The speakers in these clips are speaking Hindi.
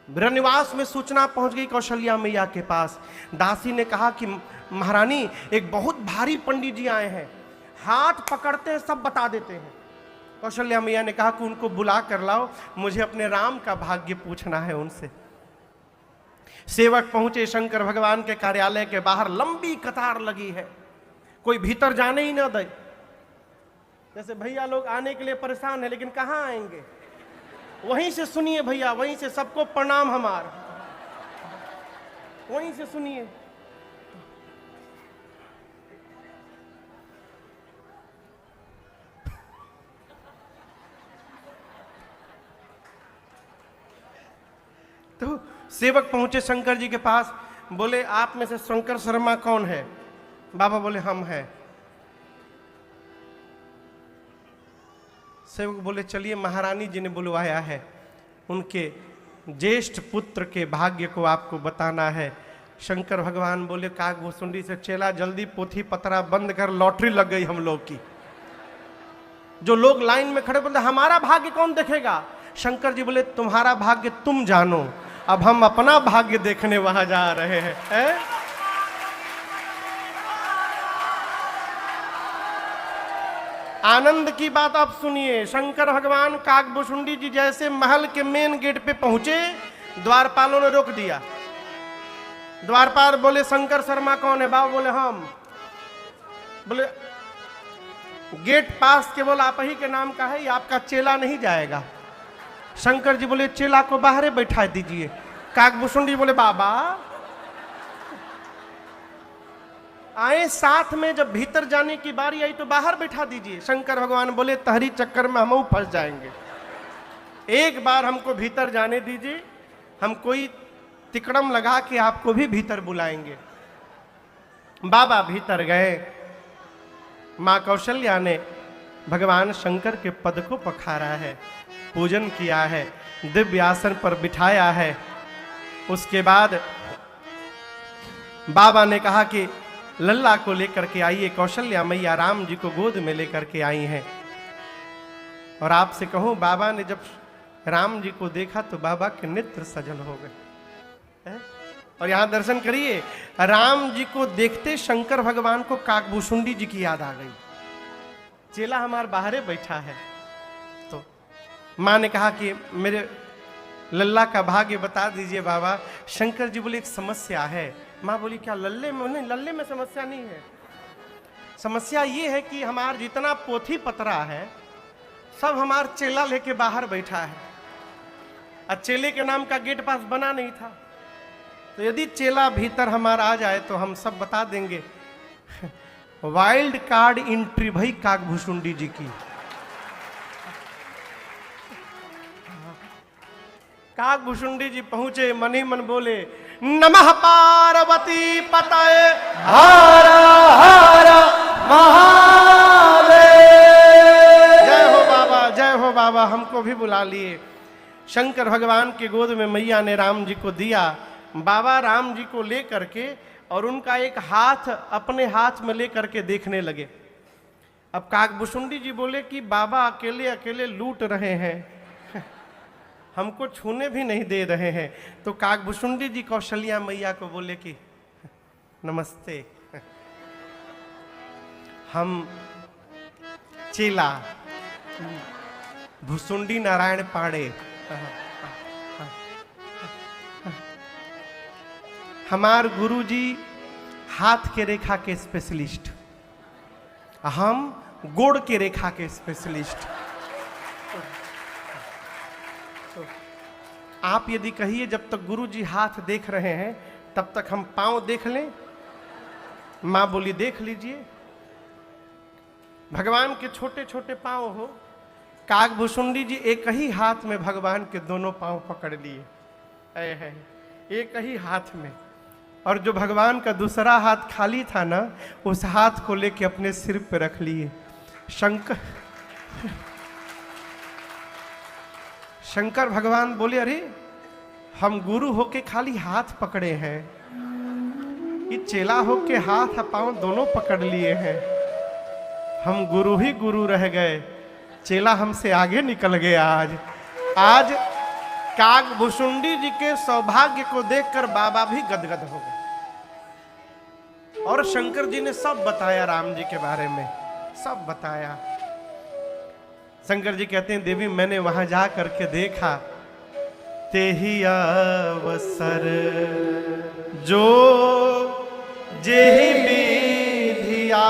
ब्रह्मनिवास में सूचना पहुंच गई कौशल्या मैया के पास। दासी ने कहा कि महारानी, एक बहुत भारी पंडित जी आए हैं, हाथ पकड़ते हैं सब बता देते हैं। कौशल्या मैया ने कहा कि उनको बुला कर लाओ, मुझे अपने राम का भाग्य पूछना है उनसे। सेवक पहुंचे, शंकर भगवान के कार्यालय के बाहर लंबी कतार लगी है, कोई भीतर जाने ही ना दे। जैसे भैया लोग आने के लिए परेशान है, लेकिन कहां आएंगे, वहीं से सुनिए भैया, वहीं से सबको प्रणाम हमार, वहीं से सुनिए। तो सेवक पहुंचे शंकर जी के पास, बोले आप में से शंकर शर्मा कौन है? बाबा बोले हम हैं। सेवक बोले चलिए, महारानी जी ने बुलवाया है, उनके ज्येष्ठ पुत्र के भाग्य को आपको बताना है। शंकर भगवान बोले काकभूषुंडी से, चेला जल्दी पोथी पतरा बंद कर, लॉटरी लग गई हम लोग की। जो लोग लाइन में खड़े बोलते हमारा भाग्य कौन देखेगा? शंकर जी बोले तुम्हारा भाग्य तुम जानो, अब हम अपना भाग्य देखने वहां जा रहे हैं, है? आनंद की बात आप सुनिए। शंकर भगवान काकभूषुंडी जी जैसे महल के मेन गेट पे पहुंचे, द्वारपालों ने रोक दिया। द्वारपाल बोले शंकर शर्मा कौन है? बाबा बोले हम। बोले गेट पास केवल आप ही के नाम का है, ये आपका चेला नहीं जाएगा। शंकर जी बोले चेला को बाहर बैठा दीजिए। काकभूषुंडी बोले बाबा आए साथ में, जब भीतर जाने की बारी आई तो बाहर बैठा दीजिए। शंकर भगवान बोले तहरी चक्कर में हम फंस जाएंगे, एक बार हमको भीतर जाने दीजिए, हम कोई तिकड़म लगा के आपको भी भीतर बुलाएंगे। बाबा भीतर गए। मां कौशल्या ने भगवान शंकर के पद को पखारा है, पूजन किया है, दिव्य आसन पर बिठाया है। उसके बाद बाबा ने कहा कि लल्ला को लेकर के आइए। कौशल्या मैया राम जी को गोद में लेकर के आई हैं। और आपसे कहूं, बाबा ने जब राम जी को देखा तो बाबा के नेत्र सजल हो गए। और यहां दर्शन करिए, राम जी को देखते शंकर भगवान को काकभूषुंडी जी की याद आ गई। चेला हमारे बाहरे बैठा है। तो मां ने कहा कि मेरे लल्ला का भाग्य बता दीजिए बाबा। शंकर जी बोले एक समस्या है। मां बोली क्या लल्ले में? नहीं, लल्ले में समस्या नहीं है। समस्या ये है कि हमार जितना पोथी पतरा है सब हमार चेला लेके बाहर बैठा है, और चेले के नाम का गेट पास बना नहीं था। तो यदि चेला भीतर हमारा आ जाए तो हम सब बता देंगे। वाइल्ड कार्ड एंट्री भाई काकभूषुंडी जी की। काकभूषुंडी जी पहुंचे, मन ही मन बोले नमः पार्वती पतये हर हर महादेव। जय हो बाबा, जय हो बाबा। हमको भी बुला लिए। शंकर भगवान के गोद में मैया ने राम जी को दिया। बाबा राम जी को ले करके और उनका एक हाथ अपने हाथ में ले करके देखने लगे। अब काकभूषुंडी जी बोले कि बाबा अकेले अकेले लूट रहे हैं, हमको छूने भी नहीं दे रहे हैं। तो काकभूषुंडी जी कौशल्या मैया को बोले कि नमस्ते, हम चेला भुसुंडी नारायण पांडे, हमार गुरुजी हाथ के रेखा के स्पेशलिस्ट, हम गोड़ के रेखा के स्पेशलिस्ट। तो आप यदि कहिए जब तक गुरुजी हाथ देख रहे हैं तब तक हम पांव देख लें। मां बोली देख लीजिए। भगवान के छोटे छोटे पांव हो। काकभूषुंडी जी एक ही हाथ में भगवान के दोनों पांव पकड़ लिए, एक ही हाथ में। और जो भगवान का दूसरा हाथ खाली था ना, उस हाथ को लेके अपने सिर पे रख लिए। शंकर भगवान बोले अरे हम गुरु होके खाली हाथ पकड़े हैं, ये चेला होके हाथ पांव दोनों पकड़ लिए हैं। हम गुरु ही गुरु रह गए, चेला हमसे आगे निकल गया। आज कागभूषुंडी जी के सौभाग्य को देखकर बाबा भी गदगद हो गए। और शंकर जी ने सब बताया राम जी के बारे में, सब बताया। शंकर जी कहते हैं देवी मैंने वहां जा करके देखा, तेहि अवसर जो जेहि विधिया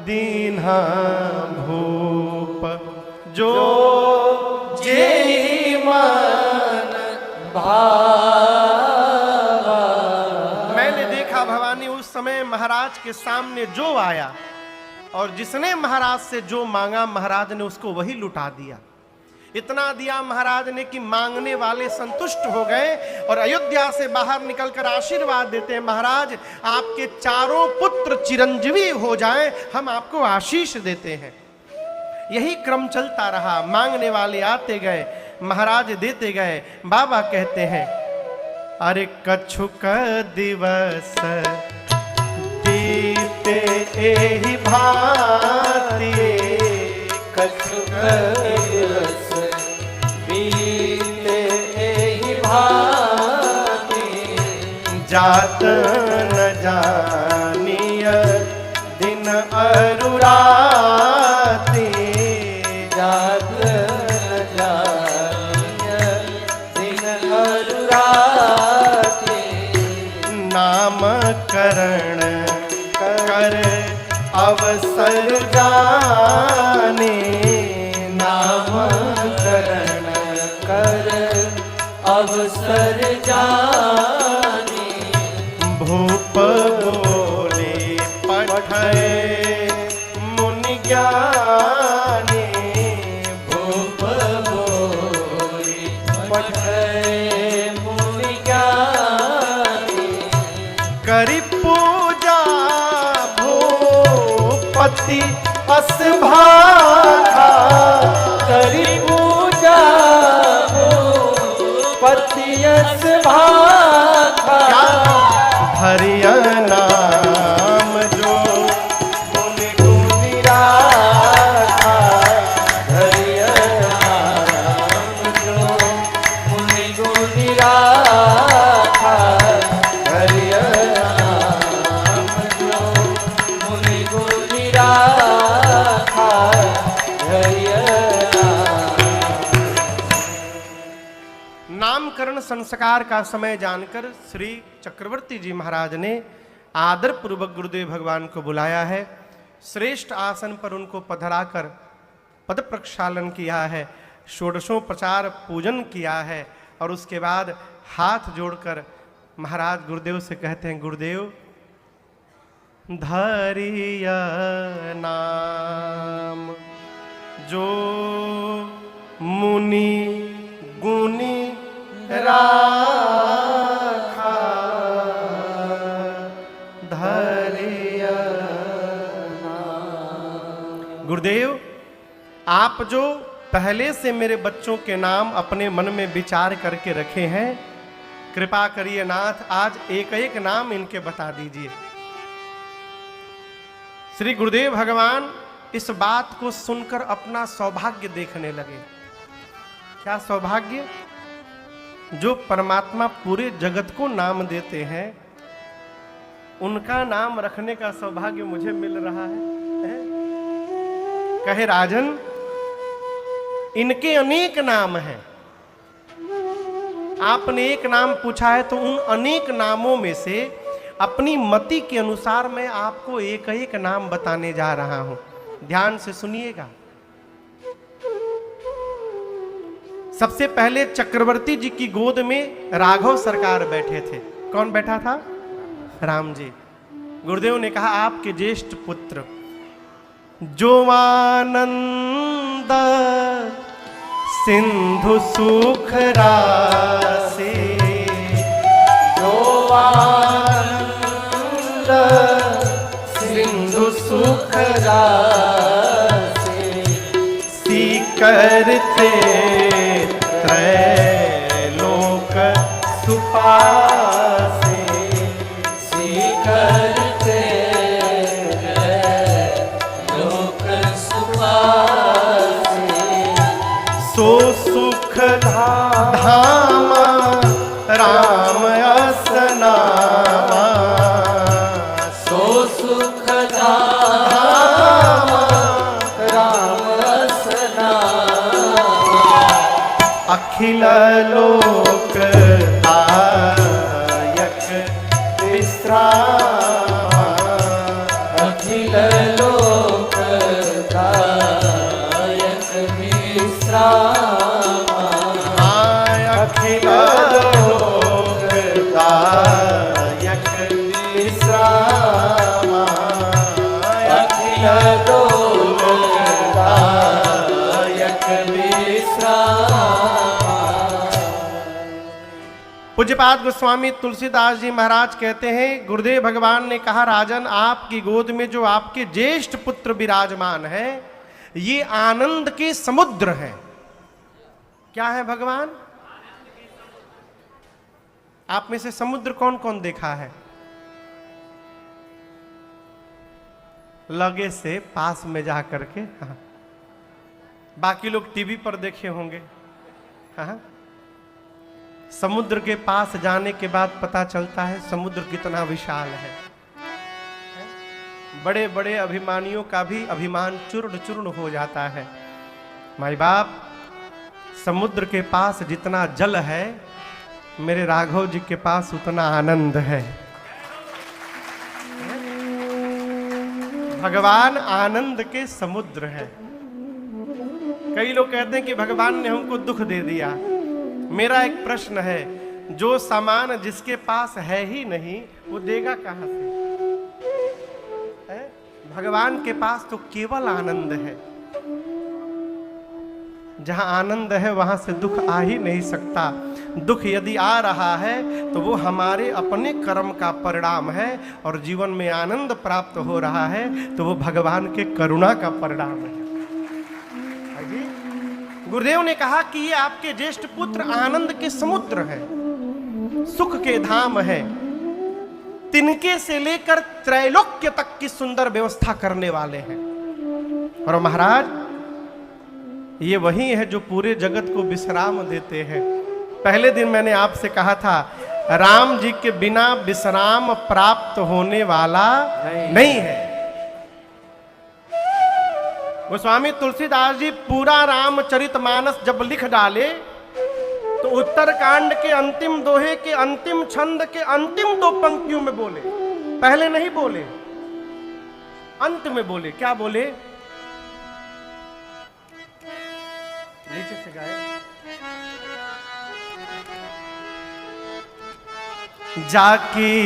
दीन्हा भूप जो जेहि मन भावा। मैंने देखा भवानी उस समय महाराज के सामने जो आया और जिसने महाराज से जो मांगा महाराज ने उसको वही लुटा दिया। इतना दिया महाराज ने कि मांगने वाले संतुष्ट हो गए और अयोध्या से बाहर निकलकर आशीर्वाद देते हैं, महाराज आपके चारों पुत्र चिरंजीवी हो जाएं, हम आपको आशीष देते हैं। यही क्रम चलता रहा, मांगने वाले आते गए, महाराज देते गए। बाबा कहते हैं अरे कछुक दिवस बीते एहि भांति, कछुक दिवस बीते एहि भांति, जात न जानिय दिन अरुराति, जात न जानिय दिन अरुराति, नामकरण कर अवसर जाने, नामकरण कर अवसर जाने, भूप बोले पठय मुनि ज्ञानी, भूप बोले पठय मुनि ज्ञानी, करि पूजा भूपति असभाखा, करि पूजा भूपति असभाखा, हरिया नाम जो मुनि गुनि राखा, हरिया नाम जो मुनि गुनि राखा, हरिया नाम जो मुनि गुनि राखा, हरिया नामकरण संस्कार का समय जानकर श्री चक्रवर्ती जी महाराज ने आदर पूर्वक गुरुदेव भगवान को बुलाया है। श्रेष्ठ आसन पर उनको पधराकर पद प्रक्षालन किया है, षोडशोपचार पूजन किया है और उसके बाद हाथ जोड़कर महाराज गुरुदेव से कहते हैं गुरुदेव धरिय नाम जो मुनि गुनि राखा, धरिय नाम। गुरुदेव आप जो पहले से मेरे बच्चों के नाम अपने मन में विचार करके रखे हैं, कृपा करिए नाथ आज एक एक नाम इनके बता दीजिए। श्री गुरुदेव भगवान इस बात को सुनकर अपना सौभाग्य देखने लगे। क्या सौभाग्य? जो परमात्मा पूरे जगत को नाम देते हैं उनका नाम रखने का सौभाग्य मुझे मिल रहा है। कहे राजन इनके अनेक नाम हैं, आपने एक नाम पूछा है तो उन अनेक नामों में से अपनी मति के अनुसार मैं आपको एक एक नाम बताने जा रहा हूं, ध्यान से सुनिएगा। सबसे पहले चक्रवर्ती जी की गोद में राघव सरकार बैठे थे। कौन बैठा था? राम जी। गुरुदेव ने कहा आपके ज्येष्ठ पुत्र जो आनंद सिंधु सुख राशि, जो आनंद सिंधु सुख राशि, करते त्रैलोक सुपासे, करते त्रैलोक सुपासे, सो सुख धाम राम असनामा, सो सुख धाम राम असनामा, अखिल लोक दायक विश्राम, अखिल लोक दायक विश्राम, अखिल लोक दायक विश्राम, अखिल लोक दायक विश्राम। पूज्यपाद गोस्वामी तुलसीदास जी महाराज कहते हैं, गुरुदेव भगवान ने कहा, राजन आपकी गोद में जो आपके ज्येष्ठ पुत्र विराजमान है ये आनंद के समुद्र हैं। क्या है भगवान? आप में से समुद्र कौन कौन देखा है? लगे से पास में जा करके, हाँ। बाकी लोग टीवी पर देखे होंगे, हाँ। समुद्र के पास जाने के बाद पता चलता है समुद्र कितना विशाल है। बड़े बड़े अभिमानियों का भी अभिमान चूर्ण चूर्ण हो जाता है। माई बाप, समुद्र के पास जितना जल है मेरे राघव जी के पास उतना आनंद है। भगवान आनंद के समुद्र है। कई लोग कहते हैं कि भगवान ने हमको दुख दे दिया। मेरा एक प्रश्न है, जो सामान जिसके पास है ही नहीं वो देगा कहां से? है? भगवान के पास तो केवल आनंद है। जहां आनंद है वहां से दुख आ ही नहीं सकता। दुख यदि आ रहा है तो वो हमारे अपने कर्म का परिणाम है, और जीवन में आनंद प्राप्त हो रहा है तो वो भगवान के करुणा का परिणाम है। गुरुदेव ने कहा कि ये आपके ज्येष्ठ पुत्र आनंद के समुद्र है, सुख के धाम है, तिनके से लेकर त्रैलोक्य तक की सुंदर व्यवस्था करने वाले हैं। और महाराज, ये वही है जो पूरे जगत को विश्राम देते हैं। पहले दिन मैंने आपसे कहा था, राम जी के बिना विश्राम प्राप्त होने वाला नहीं है। गोस्वामी तुलसीदास जी पूरा रामचरितमानस जब लिख डाले तो उत्तरकांड के अंतिम दोहे के अंतिम छंद के अंतिम 2 पंक्तियों में बोले, पहले नहीं बोले, अंत में बोले। क्या बोले? नीचे से गाए, जाकी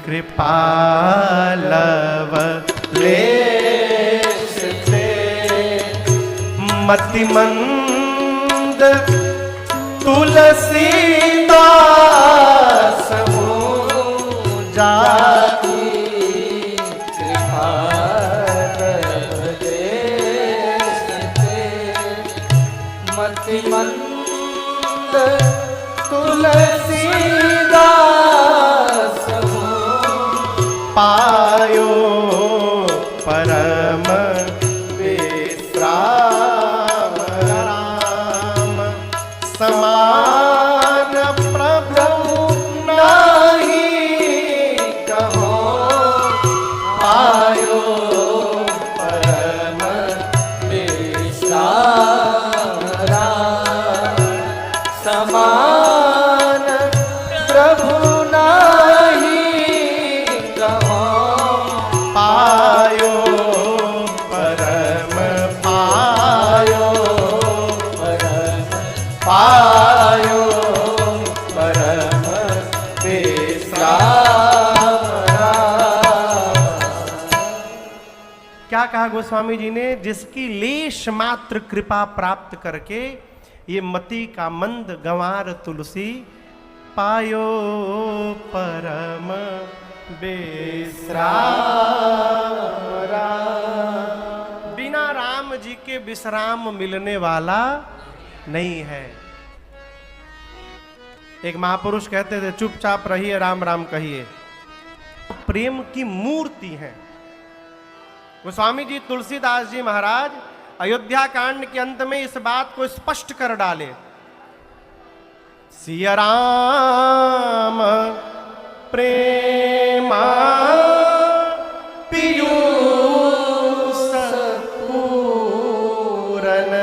कृपालव लेश थे मतिमंद तुलसीदास हो जाकी कृपालव लेश थे मतिमंद तुलसीदास हो पायो परम विश्राम राम समान प्रभु नहीं कहो, पायो परम विश्राम राम समान प्रभु नहीं कहो, पायो परम पायो परम पायो परम विश्राम राम। क्या कहा गोस्वामी जी ने? जिसकी लेश मात्र कृपा प्राप्त करके ये मति का मंद गंवार तुलसी पायो परम विश्राम राम। बिना राम जी के विश्राम मिलने वाला नहीं है। एक महापुरुष कहते थे, चुपचाप रहिए, राम राम कहिए। प्रेम की मूर्ति है गोस्वामी जी तुलसीदास जी महाराज। अयोध्या कांड के अंत में इस बात को स्पष्ट कर डाले। सिया राम प्रेमा पीयूष पूरन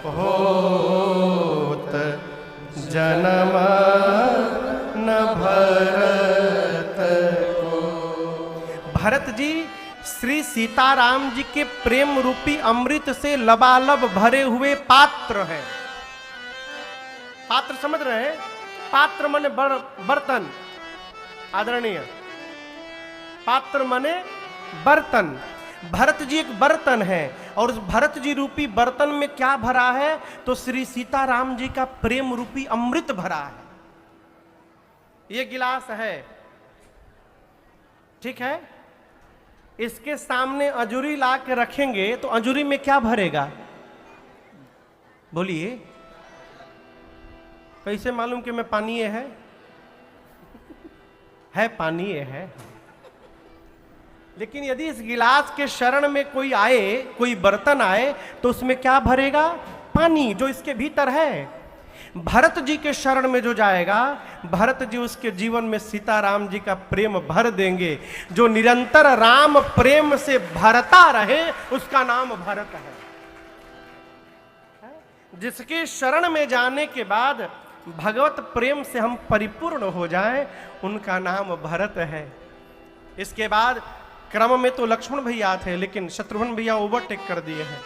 होत जन्म न भरत को। भरत जी श्री सीताराम जी के प्रेम रूपी अमृत से लबालब भरे हुए पात्र हैं। पात्र समझ रहे हैं? पात्र माने बर्तन, आदरणीय, पात्र माने बर्तन। भरत जी एक बर्तन है, और उस भरत जी रूपी बर्तन में क्या भरा है? तो श्री सीताराम जी का प्रेम रूपी अमृत भरा है। ये गिलास है, ठीक है? इसके सामने अंजूरी ला के रखेंगे तो अंजूरी में क्या भरेगा? बोलिए, कैसे मालूम कि मैं पानी है पानी है। लेकिन यदि इस गिलास के शरण में कोई आए, कोई बर्तन आए, तो उसमें क्या भरेगा? पानी, जो इसके भीतर है। भरत जी के शरण में जो जाएगा, भरत जी उसके जीवन में सीताराम जी का प्रेम भर देंगे। जो निरंतर राम प्रेम से भरता रहे, उसका नाम भरत है। जिसके शरण में जाने के बाद भगवत प्रेम से हम परिपूर्ण हो जाएं, उनका नाम भरत है। इसके बाद क्रम में तो लक्ष्मण भैया थे, लेकिन शत्रुघ्न भैया ओवरटेक कर दिए हैं।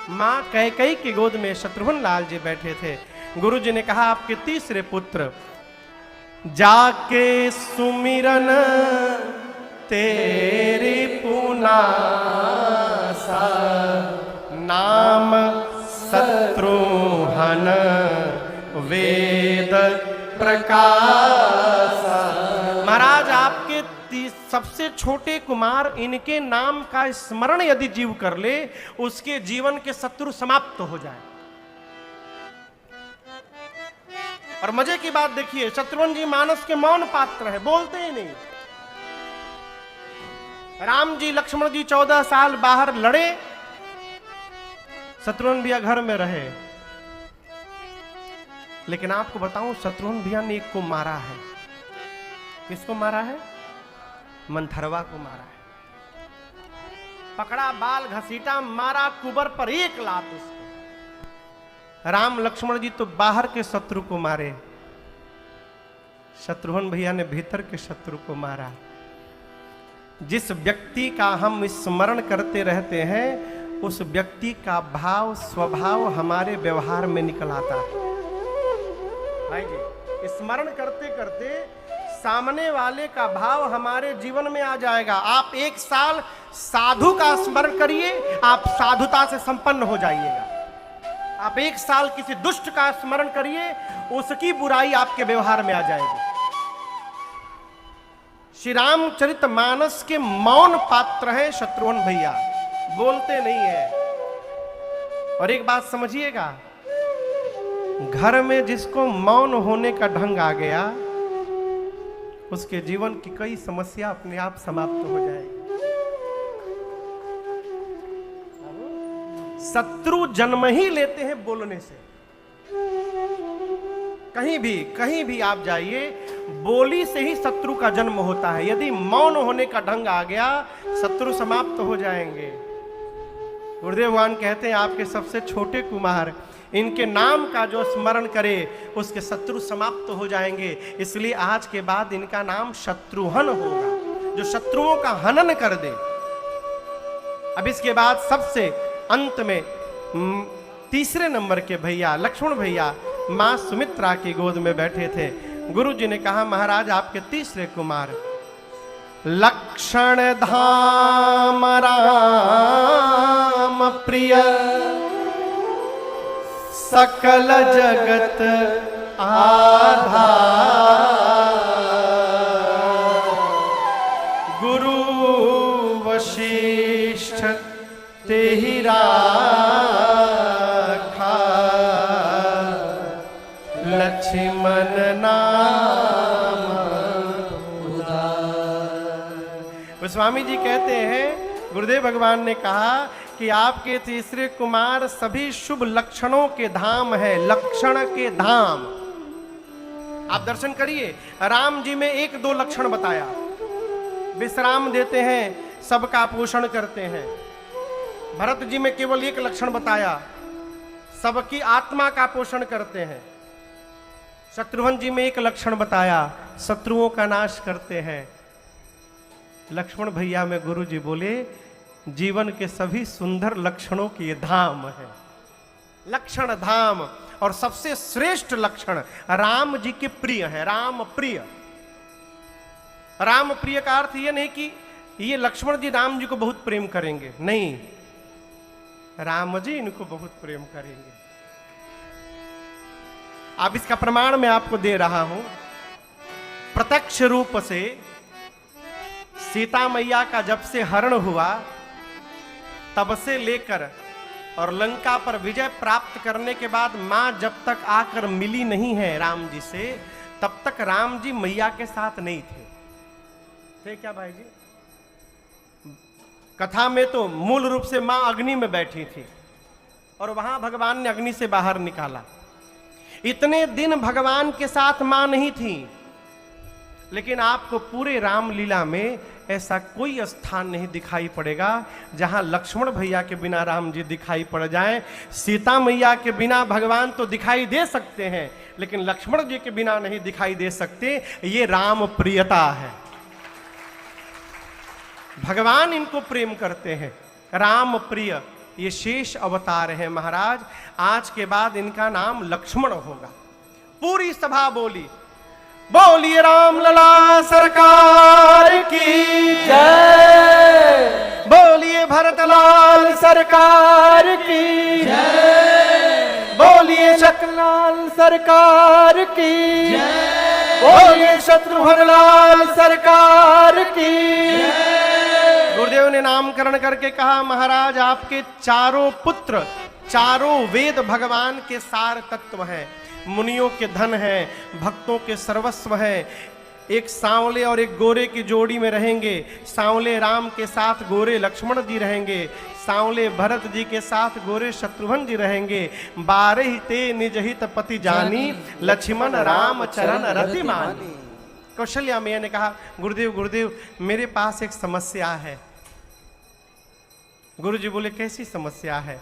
मां कैकेयी की गोद में शत्रुघ्न लाल जी बैठे थे। गुरु जी ने कहा, आपके तीसरे पुत्र जाके सुमिरन तेरी पुनासा, नाम शत्रुघ्न वेद प्रकाश। महाराज, आपके सबसे छोटे कुमार, इनके नाम का स्मरण यदि जीव कर ले, उसके जीवन के शत्रु समाप्त हो जाए। और मजे की बात देखिए, शत्रुघ्न जी मानस के मौन पात्र है, बोलते ही नहीं। राम जी लक्ष्मण जी 14 साल बाहर लड़े, शत्रुघ्न भैया घर में रहे। लेकिन आपको बताऊं, शत्रुघ्न भैया ने एक को मारा है। किसको मारा है? मंथरवा को मारा है। पकड़ा, बाल घसीटा, मारा कुबर पर एक लात उसको। राम लक्ष्मण जी तो बाहर के शत्रु को मारे, शत्रुघ्न भैया ने भीतर के शत्रु को मारा। जिस व्यक्ति का हम स्मरण करते रहते हैं, उस व्यक्ति का भाव, स्वभाव हमारे व्यवहार में निकल आता है। भाई जी, स्मरण करते करते सामने वाले का भाव हमारे जीवन में आ जाएगा। आप 1 साल साधु का स्मरण करिए, आप साधुता से संपन्न हो जाइएगा। आप 1 साल किसी दुष्ट का स्मरण करिए, उसकी बुराई आपके व्यवहार में आ जाएगी। श्री रामचरितमानस के मौन पात्र हैं शत्रुघ्न भैया, बोलते नहीं है। और एक बात समझिएगा, घर में जिसको मौन होने का ढंग आ गया, उसके जीवन की कई समस्या अपने आप समाप्त हो जाएगी। शत्रु जन्म ही लेते हैं बोलने से। कहीं भी आप जाइए, बोली से ही शत्रु का जन्म होता है। यदि मौन होने का ढंग आ गया, शत्रु समाप्त हो जाएंगे। गुरुदेव भगवान कहते हैं, आपके सबसे छोटे कुमार, इनके नाम का जो स्मरण करे, उसके शत्रु समाप्त हो जाएंगे। इसलिए आज के बाद इनका नाम शत्रुघ्न होगा, जो शत्रुओं का हनन कर दे। अब इसके बाद सबसे अंत में तीसरे नंबर के भैया लक्ष्मण भैया मां सुमित्रा की गोद में बैठे थे। गुरु जी ने कहा, महाराज आपके तीसरे कुमार लक्षण धाम राम प्रिय, सकल जगत आधार, गुरु वशिष्ठ तेहि राखा, लक्ष्मण नाम उदार। गोस्वामी जी कहते हैं, गुरुदेव भगवान ने कहा कि आपके तीसरे कुमार सभी शुभ लक्षणों के धाम है, लक्षण के धाम। आप दर्शन करिए, राम जी में एक दो लक्षण बताया, विश्राम देते हैं, सबका पोषण करते हैं। भरत जी में केवल एक लक्षण बताया, सबकी आत्मा का पोषण करते हैं। शत्रुघ्न जी में एक लक्षण बताया, शत्रुओं का नाश करते हैं। लक्ष्मण भैया में गुरु जी बोले, जीवन के सभी सुंदर लक्षणों की ये धाम है, लक्षण धाम। और सबसे श्रेष्ठ लक्षण राम जी के प्रिय है, राम प्रिय। राम प्रिय का अर्थ ये नहीं कि ये लक्ष्मण जी राम जी को बहुत प्रेम करेंगे, नहीं, राम जी इनको बहुत प्रेम करेंगे। अब इसका प्रमाण मैं आपको दे रहा हूं। प्रत्यक्ष रूप से सीता मैया का जब से हरण हुआ तब से लेकर और लंका पर विजय प्राप्त करने के बाद मां जब तक आकर मिली नहीं है राम जी से, तब तक राम जी मैया के साथ नहीं थे क्या भाई जी? कथा में तो मूल रूप से मां अग्नि में बैठी थी और वहां भगवान ने अग्नि से बाहर निकाला। इतने दिन भगवान के साथ मां नहीं थी, लेकिन आपको पूरे रामलीला में ऐसा कोई स्थान नहीं दिखाई पड़ेगा जहां लक्ष्मण भैया के बिना राम जी दिखाई पड़ जाएं। सीता मैया के बिना भगवान तो दिखाई दे सकते हैं, लेकिन लक्ष्मण जी के बिना नहीं दिखाई दे सकते। ये राम प्रियता है, भगवान इनको प्रेम करते हैं। राम प्रिय ये शेष अवतार है महाराज। आज के बाद इनका नाम लक्ष्मण होगा। पूरी सभा बोली, बोलिए राम लला सरकार की जय, बोलिए भरतलाल सरकार की जय, बोलिए शकलाल सरकार की जय, बोलिए शत्रुघ्न लाल सरकार की जय। गुरुदेव ने नामकरण करके कहा, महाराज आपके चारों पुत्र चारों वेद भगवान के सार तत्व हैं, मुनियों के धन है, भक्तों के सर्वस्व है। एक सांवले और एक गोरे की जोड़ी में रहेंगे। सांवले राम के साथ गोरे लक्ष्मण जी रहेंगे, सांवले भरत जी के साथ गोरे शत्रुघ्न जी रहेंगे। 12 ते निज हित पति जानी, लक्ष्मण राम चरण रति मानी। कौशल्या मैया ने कहा, गुरुदेव गुरुदेव मेरे पास एक समस्या है। गुरु जी बोले, कैसी समस्या है?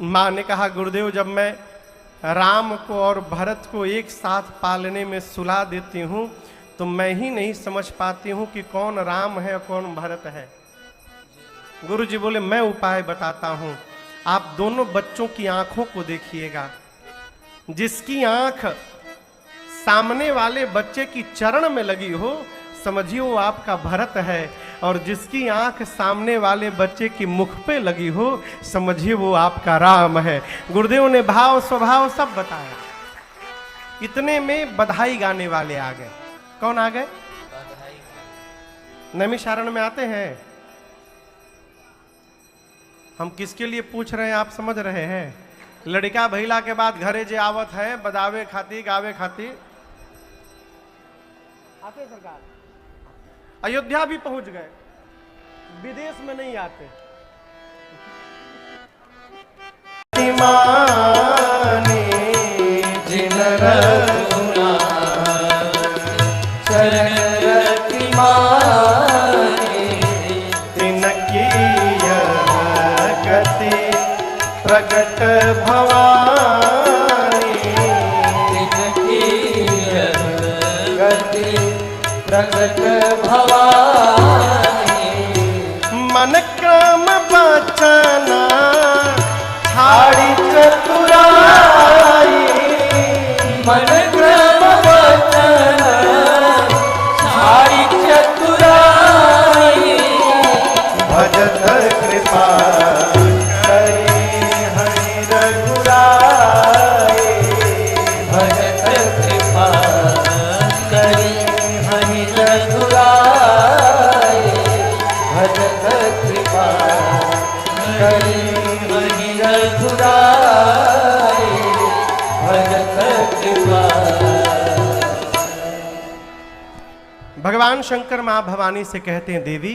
मां ने कहा, गुरुदेव जब मैं राम को और भरत को एक साथ पालने में सुला देती हूं तो मैं ही नहीं समझ पाती हूं कि कौन राम है और कौन भरत है। गुरु जी बोले, मैं उपाय बताता हूं। आप दोनों बच्चों की आंखों को देखिएगा। जिसकी आंख सामने वाले बच्चे की चरण में लगी हो, समझिए वो आपका भरत है, और जिसकी आंख सामने वाले बच्चे की मुख पे लगी हो, समझिए वो आपका राम है। गुरुदेव ने भाव स्वभाव सब बताया। इतने में बधाई गाने वाले आ गए। कौन आ गए? नैमिषारण्य में आते हैं। हम किसके लिए पूछ रहे हैं आप समझ रहे हैं? लड़का भैला के बाद घरे जे आवत है, बदावे खाती गावे खाती आते सरकार। अयोध्या भी पहुंच गए, विदेश में नहीं आते। माने जिन रघुना चरण रति माने, तिनकी गति प्रगट भवानी, तिनकी गति प्रगट भवानी। मन क्रम बचना हाड़ी चतुराई, मन क्रम वचन हाड़ी चतुराई। भजत कृपा करे हरि रघुराई, भजत कृपा करे हरि रघुराई, भजत कृपा करे हरि रघुराई, भजत कृपा। भगवान शंकर मां भवानी से कहते हैं, देवी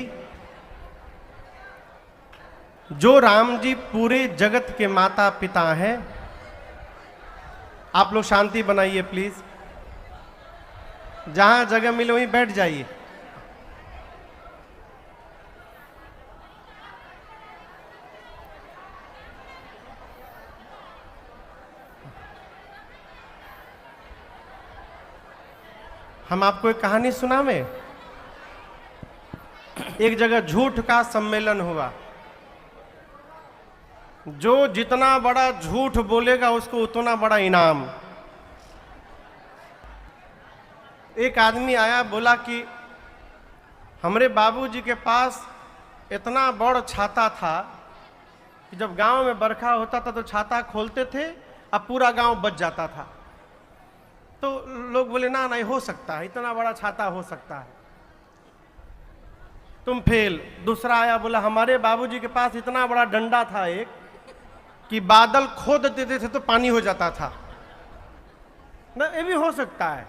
जो राम जी पूरे जगत के माता पिता हैं। आप लोग शांति बनाइए प्लीज, जहां जगह मिले वहीं बैठ जाइए। हम आपको एक कहानी सुनावें। एक जगह झूठ का सम्मेलन हुआ। जो जितना बड़ा झूठ बोलेगा उसको उतना बड़ा इनाम। एक आदमी आया, बोला कि हमरे बाबूजी के पास इतना बड़ छाता था कि जब गांव में बरखा होता था तो छाता खोलते थे अब पूरा गांव बच जाता था। तो लोग बोले ना नहीं हो सकता है, इतना बड़ा छाता हो सकता है, तुम फेल। दूसरा आया, बोला हमारे बाबूजी के पास इतना बड़ा डंडा था एक कि बादल खोद देते थे तो पानी हो जाता था। ना ये भी हो सकता है।